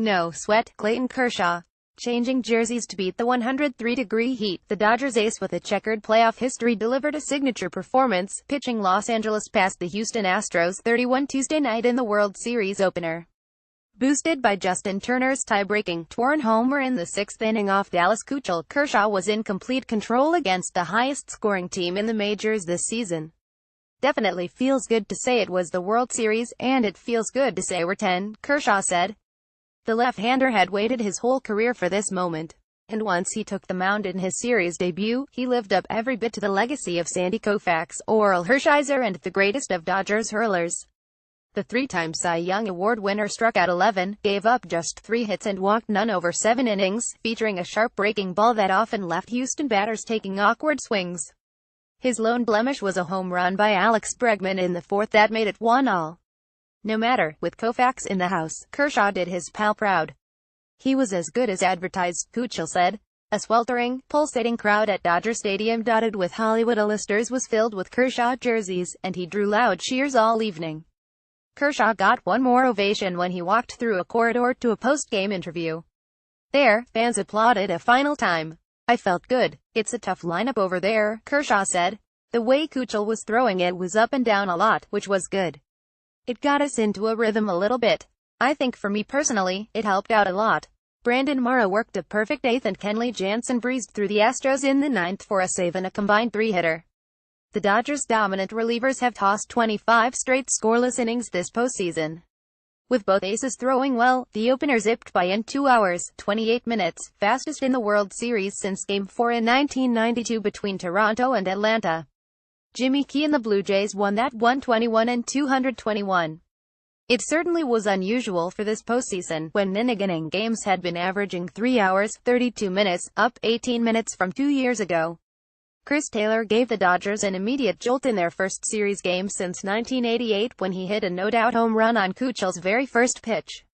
No sweat, Clayton Kershaw. Changing jerseys to beat the 103-degree heat, the Dodgers ace with a checkered playoff history delivered a signature performance, pitching Los Angeles past the Houston Astros 31 Tuesday night in the World Series opener. Boosted by Justin Turner's tie-breaking, torn homer in the sixth inning off Dallas Keuchel, Kershaw was in complete control against the highest-scoring team in the majors this season. Definitely feels good to say it was the World Series, and it feels good to say we're 10, Kershaw said. The left-hander had waited his whole career for this moment, and once he took the mound in his series debut, he lived up every bit to the legacy of Sandy Koufax, Orel Hershiser, and the greatest of Dodgers hurlers. The three-time Cy Young Award winner struck out 11, gave up just 3 hits and walked none over 7 innings, featuring a sharp breaking ball that often left Houston batters taking awkward swings. His lone blemish was a home run by Alex Bregman in the fourth that made it 1-1. No matter, with Koufax in the house, Kershaw did his pal proud. He was as good as advertised, Keuchel said. A sweltering, pulsating crowd at Dodger Stadium dotted with Hollywood A-listers was filled with Kershaw jerseys, and he drew loud cheers all evening. Kershaw got one more ovation when he walked through a corridor to a post-game interview. There, fans applauded a final time. I felt good. It's a tough lineup over there, Kershaw said. The way Keuchel was throwing it was up and down a lot, which was good. It got us into a rhythm a little bit. I think for me personally, it helped out a lot. Brandon Morrow worked a perfect eighth and Kenley Jansen breezed through the Astros in the ninth for a save and a combined 3-hitter. The Dodgers' dominant relievers have tossed 25 straight scoreless innings this postseason. With both aces throwing well, the opener zipped by in 2 hours, 28 minutes, fastest in the World Series since Game 4 in 1992 between Toronto and Atlanta. Jimmy Key and the Blue Jays won that 121 and 221. It certainly was unusual for this postseason, when inning games had been averaging 3 hours, 32 minutes, up 18 minutes from 2 years ago. Chris Taylor gave the Dodgers an immediate jolt in their first series game since 1988 when he hit a no-doubt home run on Keuchel's very first pitch.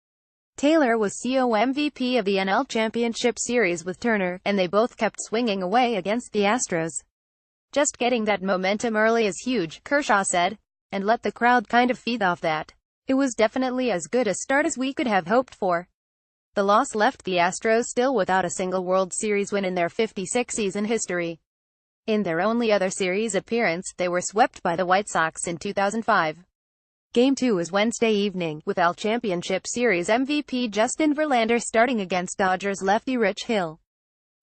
Taylor was CO MVP of the NL Championship Series with Turner, and they both kept swinging away against the Astros. Just getting that momentum early is huge, Kershaw said, and let the crowd kind of feed off that. It was definitely as good a start as we could have hoped for. The loss left the Astros still without a single World Series win in their 56-season history. In their only other series appearance, they were swept by the White Sox in 2005. Game 2 is Wednesday evening, with AL Championship Series MVP Justin Verlander starting against Dodgers lefty Rich Hill.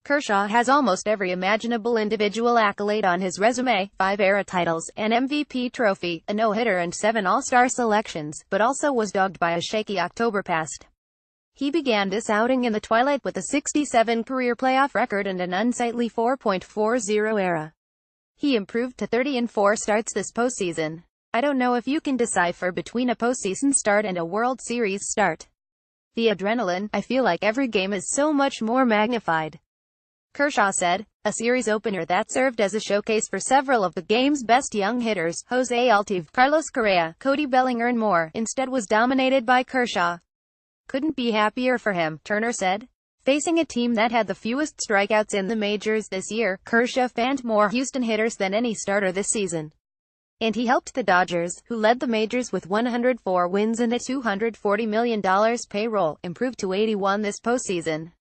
Kershaw has almost every imaginable individual accolade on his resume: 5 ERA titles, an MVP trophy, a no-hitter and 7 All-Star selections, but also was dogged by a shaky October past. He began this outing in the twilight with a 67 career playoff record and an unsightly 4.40 ERA. He improved to 30-4 starts this postseason. I don't know if you can decipher between a postseason start and a World Series start. The adrenaline, I feel like every game is so much more magnified. Kershaw said, a series opener that served as a showcase for several of the game's best young hitters, Jose Altuve, Carlos Correa, Cody Bellinger and more, instead was dominated by Kershaw. Couldn't be happier for him, Turner said. Facing a team that had the fewest strikeouts in the majors this year, Kershaw fanned more Houston hitters than any starter this season. And he helped the Dodgers, who led the majors with 104 wins and a $240 million payroll, improve to 81 this postseason.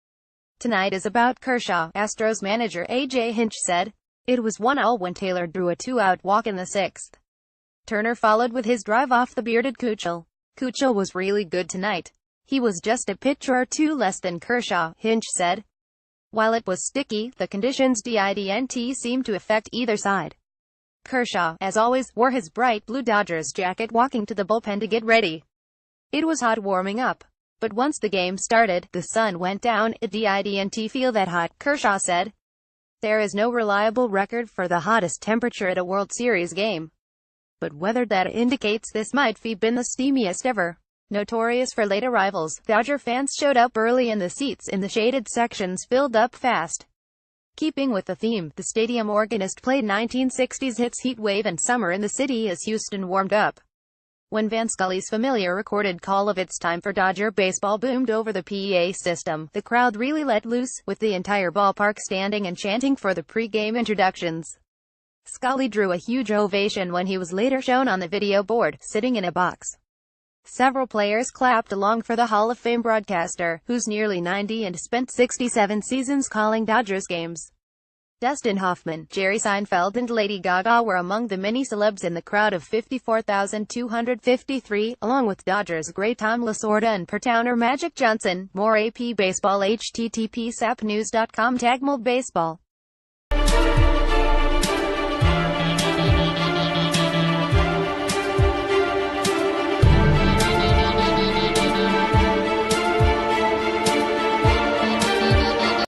Tonight is about Kershaw, Astros manager A.J. Hinch said. It was 1-0 when Taylor drew a 2-out walk in the sixth. Turner followed with his drive off the bearded Keuchel. Keuchel was really good tonight. He was just a pitch or two less than Kershaw, Hinch said. While it was sticky, the conditions didn't seem to affect either side. Kershaw, as always, wore his bright blue Dodgers jacket walking to the bullpen to get ready. It was hot warming up. But once the game started, the sun went down. It didn't feel that hot, Kershaw said. There is no reliable record for the hottest temperature at a World Series game. But whether that indicates this might have been the steamiest ever. Notorious for late arrivals, Dodger fans showed up early and the seats in the shaded sections filled up fast. Keeping with the theme, the stadium organist played 1960s hits Heat Wave and Summer in the City as Houston warmed up. When Van Scully's familiar recorded call of "It's Time for Dodger Baseball" boomed over the PA system, the crowd really let loose, with the entire ballpark standing and chanting for the pre-game introductions. Scully drew a huge ovation when he was later shown on the video board, sitting in a box. Several players clapped along for the Hall of Fame broadcaster, who's nearly 90 and spent 67 seasons calling Dodgers games. Dustin Hoffman, Jerry Seinfeld and Lady Gaga were among the many celebs in the crowd of 54,253, along with Dodgers great Tom Lasorda and per-towner Magic Johnson. More AP Baseball http://sapnews.com /Baseball